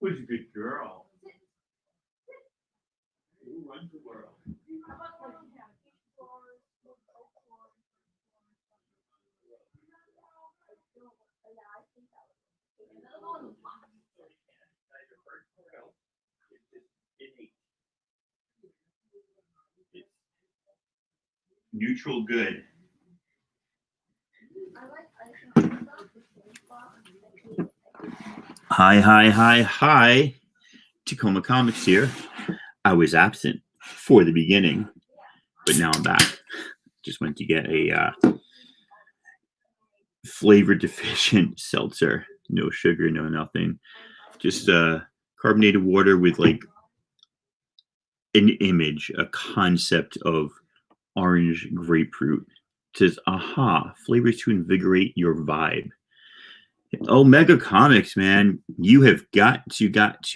Was a good girl. Who runs the world? Neutral good. Hi. Tacoma Comics here. I was absent for the beginning, but now I'm back. Just went to get a flavor deficient seltzer. No sugar, no nothing. Just carbonated water with like an image, a concept of orange grapefruit. It says, aha, flavors to invigorate your vibe. Omega Comics, man, you have got to get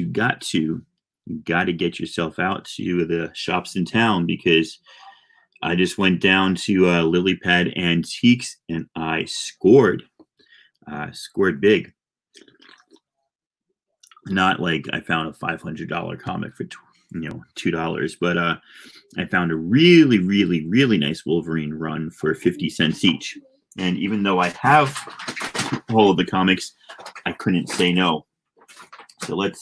yourself out to the shops in town, because I just went down to Lily Pad Antiques and I scored big. Not like I found a $500 comic for $2, but I found a really nice Wolverine run for 50 cents each. And even though I have all of the comics, I couldn't say no. So let's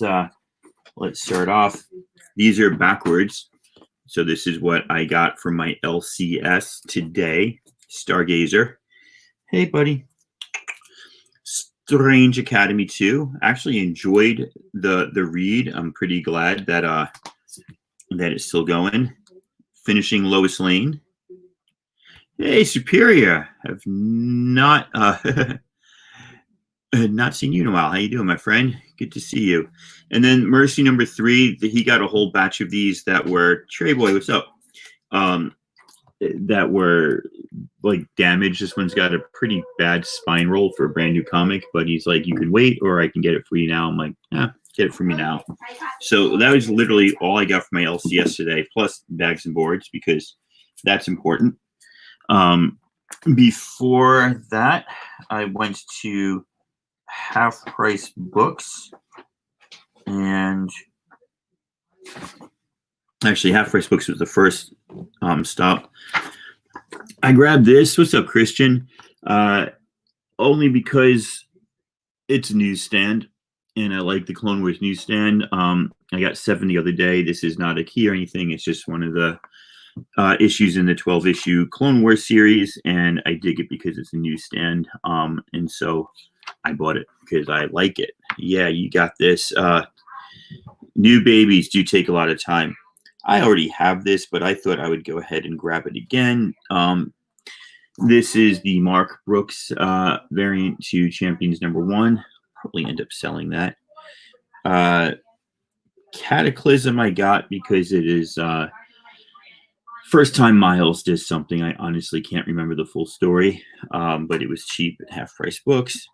start off. These are backwards. So this is what I got from my LCS today. Stargazer. Hey, buddy. Strange Academy 2. Actually enjoyed the read. I'm pretty glad that it's still going. Finishing Lois Lane. Hey, Superior. Have not not seen you in a while. How you doing, my friend? Good to see you. And then Mercy number 3. He got a whole batch of these that were Trey Boy. What's up? That were like damaged. This one's got a pretty bad spine roll for a brand new comic, but he's like, you can wait or I can get it for you now. I'm like, get it for me now. So that was literally all I got for my LCS today, plus bags and boards, because that's important. Before that, I went to Half Price Books, and actually Half Price Books was the first stop. I grabbed this. What's up, Christian? Only because it's a newsstand, and I like the Clone Wars newsstand. I got 7 the other day. This is not a key or anything. It's just one of the issues in the 12-issue Clone Wars series, and I dig it because it's a newsstand. And so I bought it because I like it. Yeah, you got this. New babies do take a lot of time. I already have this, but I thought I would go ahead and grab it again. This is the Mark Brooks variant to Champions number 1. Probably end up selling that. Cataclysm I got because it is first time Miles did something. I honestly can't remember the full story, but it was cheap at Half Price Books.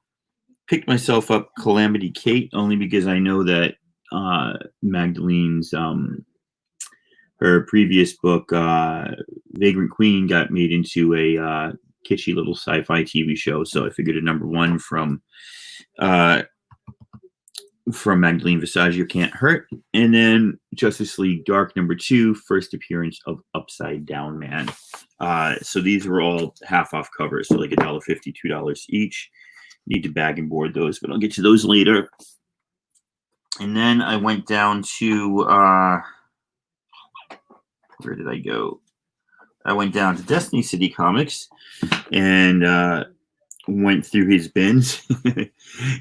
Picked myself up Calamity Kate only because I know that Magdalene's her previous book, Vagrant Queen, got made into a kitschy little sci-fi TV show. So I figured a number 1 from Magdalene Visaggio can't hurt. And then Justice League Dark number 2, first appearance of Upside Down Man. So these were all half off covers, so like $1.50, $2 each. Need to bag and board those, but I'll get to those later. And then I went down to where did I go? I went down to Destiny City Comics and went through his bins.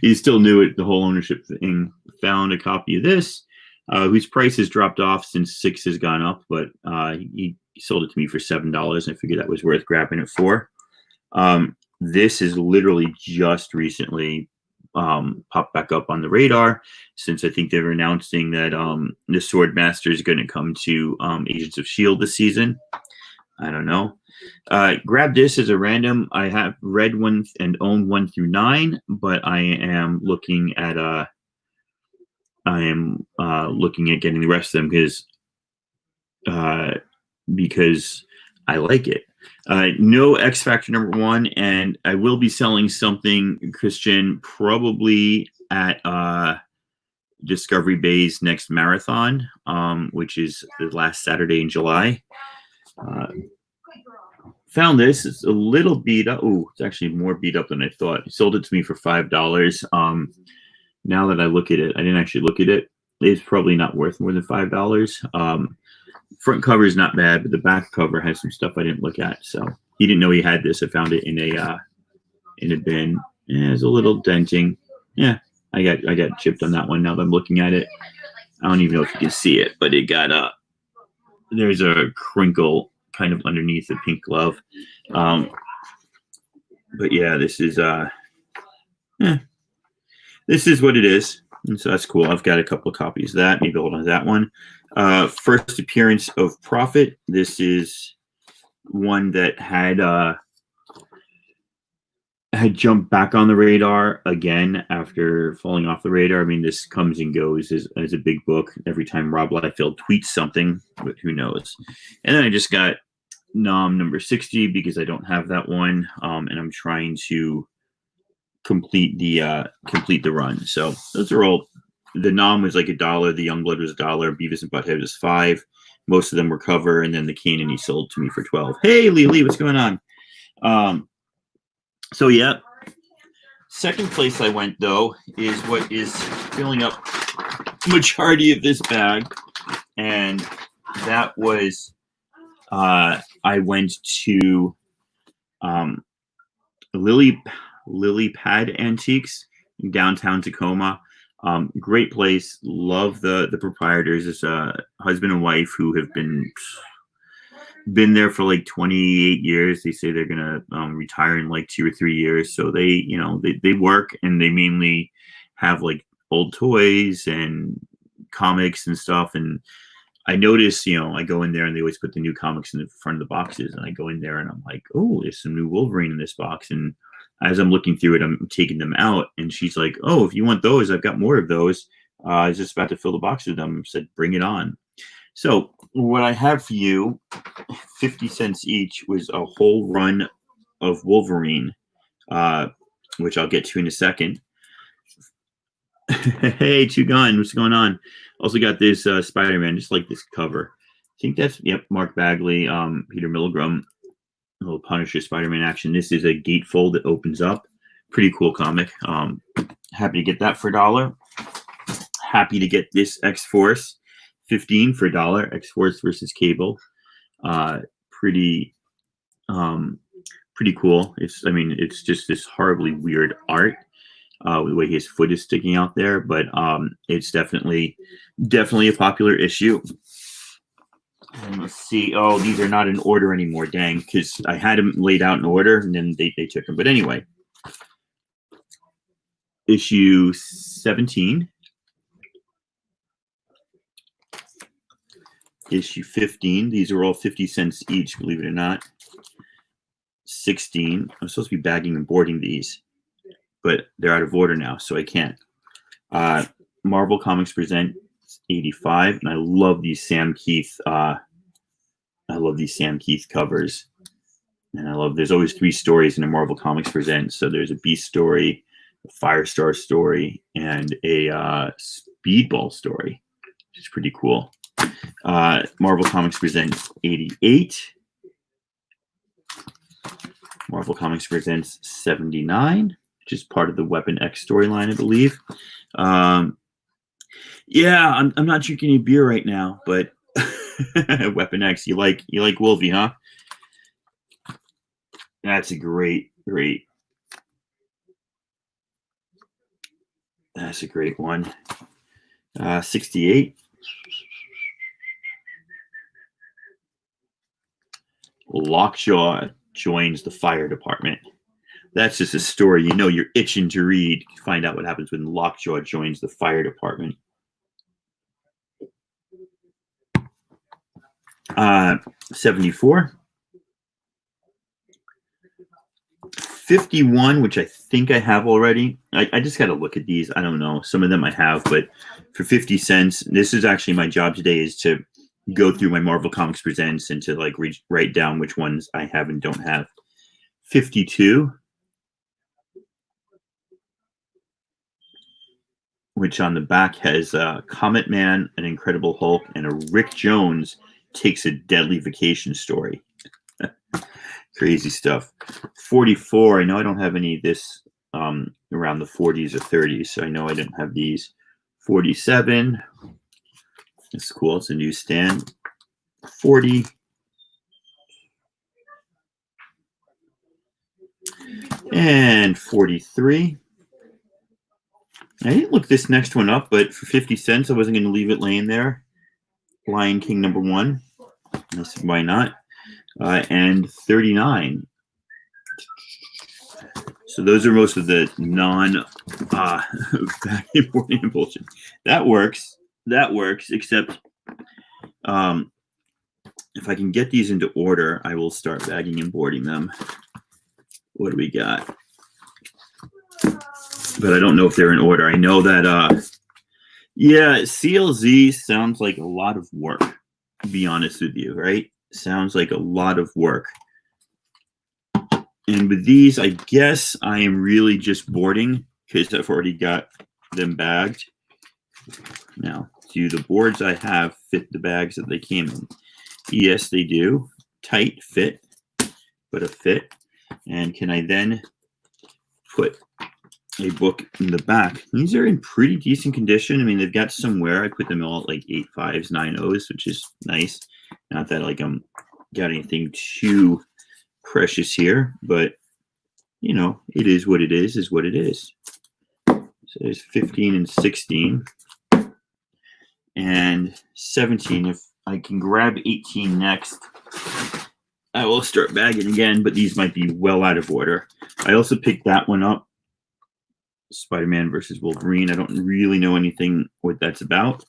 He still knew it, the whole ownership thing. Found a copy of this, whose price has dropped off since 6 has gone up, but he sold it to me for $7, and I figured that was worth grabbing it for. This is literally just recently popped back up on the radar, since I think they were announcing that the Swordmaster is going to come to Agents of S.H.I.E.L.D. this season. I don't know. Grab this as a random. I have read 1 and owned 1 through 9, but I am looking at getting the rest of them because I like it. No X Factor number 1, and I will be selling something, Christian, probably at Discovery Bay's next marathon, which is the last Saturday in July. Found this. It's a little beat up. Oh, it's actually more beat up than I thought. He sold it to me for $5. Now that I look at it, I didn't actually look at it. It's probably not worth more than $5. Front cover is not bad, but the back cover has some stuff I didn't look at. So he didn't know he had this. I found it in a bin. Yeah, it's a little denting. Yeah, I got chipped on that one. Now that I'm looking at it, I don't even know if you can see it, but it got there's a crinkle kind of underneath the pink glove. But yeah, this is this is what it is. And so that's cool. I've got a couple of copies of that. Maybe hold on to that one. First appearance of Prophet. This is one that had jumped back on the radar again after falling off the radar. I mean, this comes and goes as a big book every time Rob Liefeld tweets something, but who knows. And then I just got Nom number 60 because I don't have that one, and I'm trying to complete the run. So those are all. The Nom was like $1, the Youngblood was $1, Beavis and Butthead was $5. Most of them were cover, and then the Kanan he sold to me for $12. Hey, Lily, what's going on? So yeah, second place I went though is what is filling up the majority of this bag, and that was I went to Lily Pad Antiques in downtown Tacoma. Great place. Love the proprietors. It's a husband and wife who have been there for like 28 years. They say they're gonna retire in like 2 or 3 years. So they work, and they mainly have like old toys and comics and stuff. And I notice, I go in there and they always put the new comics in the front of the boxes, and I go in there and I'm like, oh, there's some new Wolverine in this box. And as I'm looking through it, I'm taking them out, and she's like, oh, if you want those, I've got more of those. I was just about to fill the box with them. I said, bring it on. So what I have for you, 50 cents each, was a whole run of Wolverine, which I'll get to in a second. Hey, Two Gun, what's going on? Also got this Spider-Man, just like this cover. I think that's, Mark Bagley, Peter Milgram, a little Punisher Spider-Man action. This is a gatefold that opens up. Pretty cool comic. Happy to get that for $1. Happy to get this X-Force 15 for $1. X-Force versus Cable. Pretty cool. It's just this horribly weird art. The way his foot is sticking out there, but it's definitely a popular issue. And let's see. Oh, these are not in order anymore. Dang, because I had them laid out in order, and then they took them. But anyway, issue 17, issue 15. These are all 50 cents each, believe it or not. 16. I'm supposed to be bagging and boarding these, but they're out of order now, so I can't. Marvel Comics Present 85, and I love these Sam Keith. Sam Keith covers, and there's always 3 stories in a Marvel Comics Present. So there's a Beast story, a Firestar story, and a Speedball story, which is pretty cool. Marvel Comics Presents 88. Marvel Comics Presents 79, which is part of the Weapon X storyline, I believe. Yeah, I'm not drinking any beer right now, but Weapon X, you like Wolvie, huh? That's a great. That's a great one. 68. Lockjaw joins the fire department. That's just a story you're itching to read. Find out what happens when Lockjaw joins the fire department. 74. 51, which I think I have already. I just got to look at these. I don't know. Some of them I have, but for 50 cents, this is actually my job today, is to go through my Marvel Comics Presents and to write down which ones I have and don't have. 52. which on the back has Comet Man, an Incredible Hulk, and a Rick Jones takes a deadly vacation story. Crazy stuff. 44. I know I don't have any of this around the 40s or 30s, so I know I didn't have these. 47. It's cool. It's a newsstand. 40. And 43. I didn't look this next one up, but for 50 cents, I wasn't going to leave it laying there. Lion King #1. I said, why not? And 39. So those are most of the vacuum boarding and bullshit. That works. That works, except if I can get these into order, I will start bagging and boarding them. What do we got? But I don't know if they're in order. I know that, yeah, CLZ sounds like a lot of work, to be honest with you, right? Sounds like a lot of work. And with these, I guess I am really just boarding because I've already got them bagged. Now, do the boards I have fit the bags that they came in? Yes, they do. Tight fit, but a fit. And can I then put a book in the back? These are in pretty decent condition. I mean, they've got some wear. I put them all at like 8.5s, 9.0s, which is nice. Not that like I'm got anything too precious here, but you know, it is what it is what it is. So there's 15 and 16 and 17. If I can grab 18 next, I will start bagging again, but these might be well out of order. I also picked that one up, Spider-Man versus Wolverine. I don't really know anything what that's about.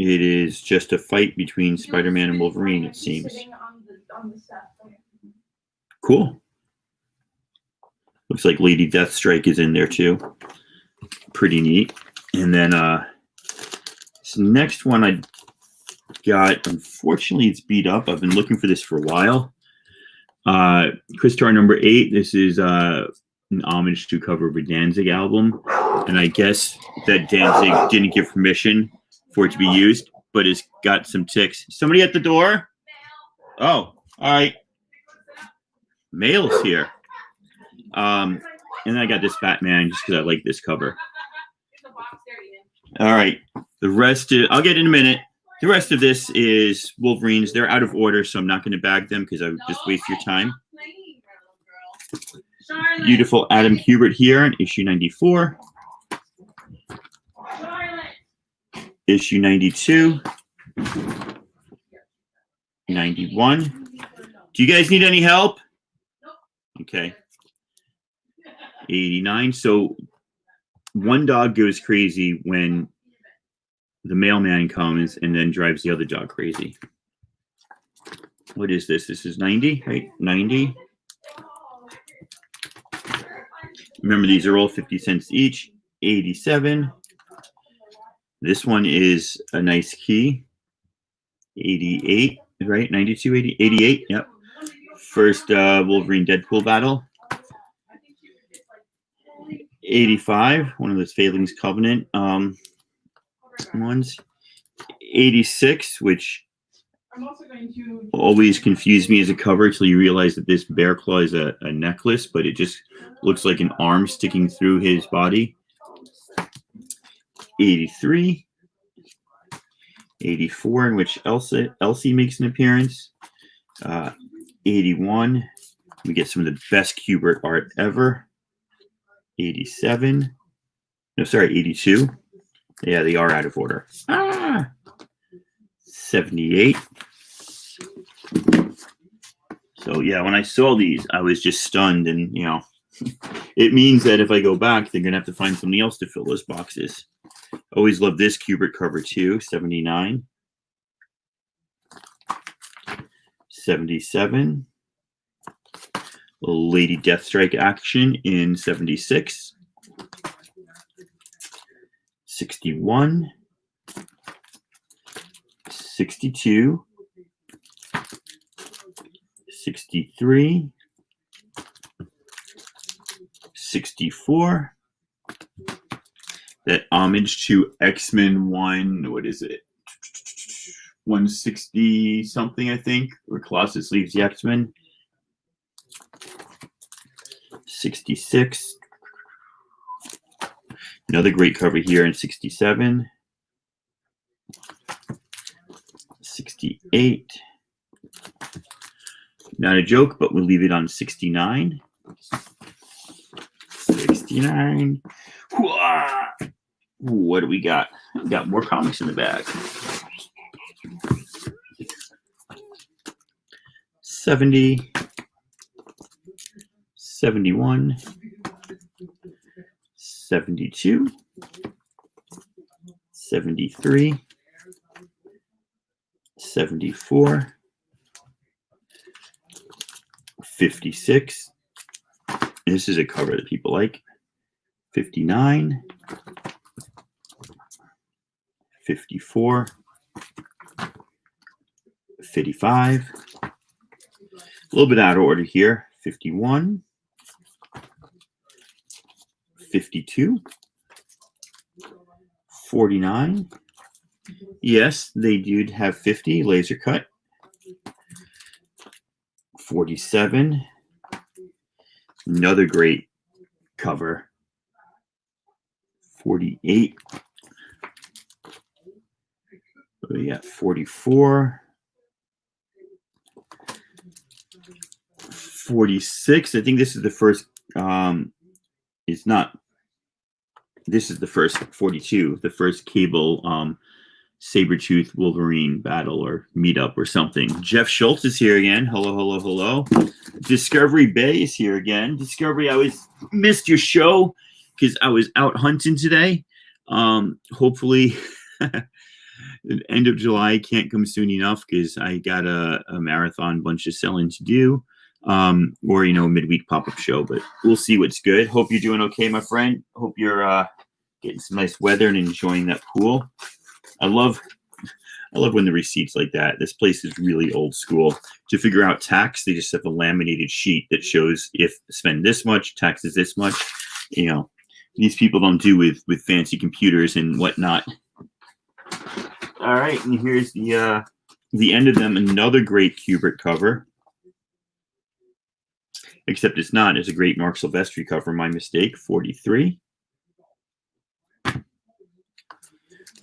It is just a fight between Spider-Man and Wolverine, it seems. Cool. Looks like Lady Deathstrike is in there too. Pretty neat. And then this next one I got, unfortunately it's beat up. I've been looking for this for a while. Chris Tar #8. This is an homage to cover of a Danzig album. And I guess that Danzig didn't give permission for it to be used, but it's got some ticks. Somebody at the door? Oh, all right. Mail's here. And then I got this Batman just because I like this cover. All right. The rest, I'll get in a minute. The rest of this is Wolverines. They're out of order, so I'm not going to bag them because I would just waste your time. Beautiful Adam Kubert here in issue 94. Issue 92. 91. Do you guys need any help? Okay. 89. So one dog goes crazy when the mailman comes and then drives the other dog crazy. What is this? This is 90, right? 90. Remember, these are all 50 cents each. 87. This one is a nice key. 88, right? 92, 80, 88. Yep. First Wolverine Deadpool battle. 85, one of those Failings Covenant ones. 86, which always confused me as a cover till you realize that this bear claw is a necklace, but it just looks like an arm sticking through his body. 83. 84, in which Elsie makes an appearance. 81. We get some of the best Kubert art ever. 87. No, sorry, 82. Yeah, they are out of order. 78. So yeah, when I saw these, I was just stunned, and you know, it means that if I go back, they're gonna have to find something else to fill those boxes. Always love this Kubert cover too. 79. 77. Little Lady Deathstrike action in 76. 61. 62. 63. 64. That homage to X-Men 1, what is it? 160 something, I think, where Colossus leaves the X-Men. 66. Another great cover here in 67. 68. Not a joke, but we'll leave it on 69. 69. What do we got? We got more comics in the bag. 70. 71. 72. 73. 74. 56. This is a cover that people like. 59. 54. 55. A little bit out of order here. 51. 52. 49. Yes, they did have 50 laser cut. 47. Another great cover. 48. We got 44. 46. I think this is the first. It's not. This is the first 42. The first Cable Sabretooth Wolverine battle or meetup or something. Jeff Schultz is here again. Hello, hello, hello. Discovery Bay is here again. Discovery, I missed your show because I was out hunting today. Hopefully, the end of July can't come soon enough because I got a marathon bunch of selling to do. Or midweek pop-up show, but we'll see what's good. Hope you're doing okay, my friend. Hope you're getting some nice weather and enjoying that pool. I love when the receipts like that. This place is really old school. To figure out tax, they just have a laminated sheet that shows if spend this much, tax is this much. These people don't do with fancy computers and whatnot. All right, and here's the end of them. Another great Kubrick cover. Except it's not. It's a great Mark Silvestri cover. My mistake. 43.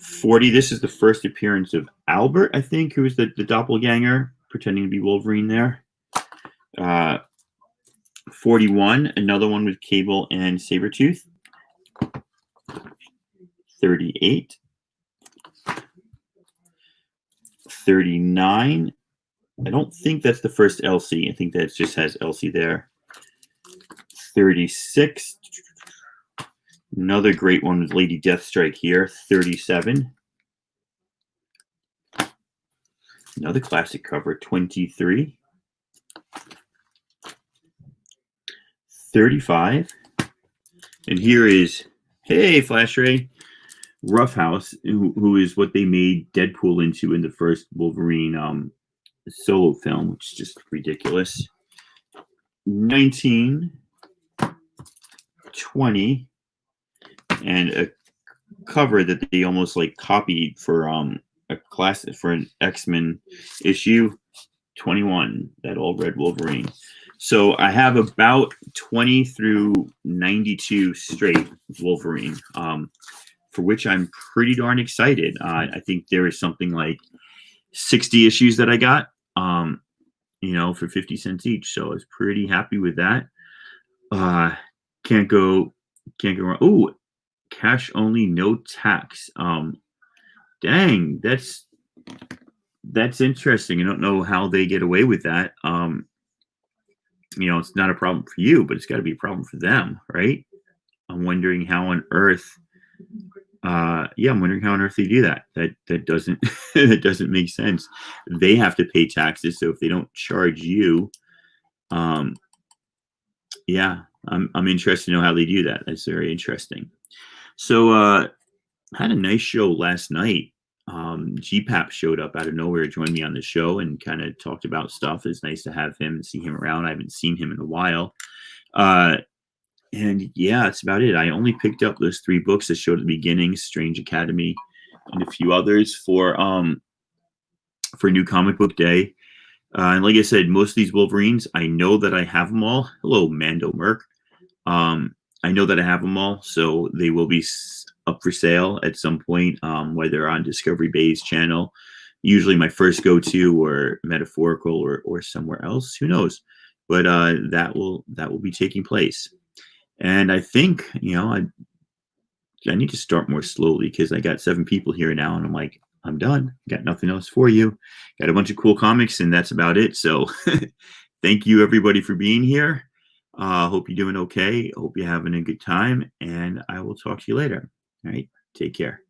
40. This is the first appearance of Albert, I think, who is the doppelganger pretending to be Wolverine there. 41. Another one with Cable and Sabretooth. 38. 39. I don't think that's the first Elsie. I think that just has Elsie there. 36. Another great one with Lady Deathstrike here. 37. Another classic cover. 23. 35. And here is, hey, Flash Ray, Roughhouse, who is what they made Deadpool into in the first Wolverine solo film, which is just ridiculous. 19. 20. And a cover that they almost like copied for a classic for an X-Men issue. 21, that old red Wolverine. So I have about 20 through 92 straight Wolverine, for which I'm pretty darn excited. I think there is something like 60 issues that I got, for 50 cents each. So I was pretty happy with that. Can't go wrong. Oh, cash only, no tax. Dang, that's interesting. I don't know how they get away with that. It's not a problem for you, but it's got to be a problem for them, right? I'm wondering how on earth. I'm wondering how on earth they do that. That doesn't that doesn't make sense. They have to pay taxes, so if they don't charge you, I'm interested to know how they do that. That's very interesting. So I had a nice show last night. GPAP showed up out of nowhere, joined me on the show, and kind of talked about stuff. It's nice to have him and see him around. I haven't seen him in a while. And yeah, that's about it. I only picked up those 3 books that showed at the beginning, Strange Academy, and a few others for New Comic Book Day. And like I said, most of these Wolverines, I know that I have them all. Hello, Mando Merc. I know that I have them all, so they will be up for sale at some point, whether on Discovery Bay's channel, usually my first go-to, or Metaphorical, or somewhere else. Who knows? But that will be taking place. And I think, I need to start more slowly because I got 7 people here now, and I'm like, I'm done. Got nothing else for you. Got a bunch of cool comics, and that's about it. So, thank you everybody for being here. Hope you're doing okay. Hope you're having a good time, and I will talk to you later. All right, take care.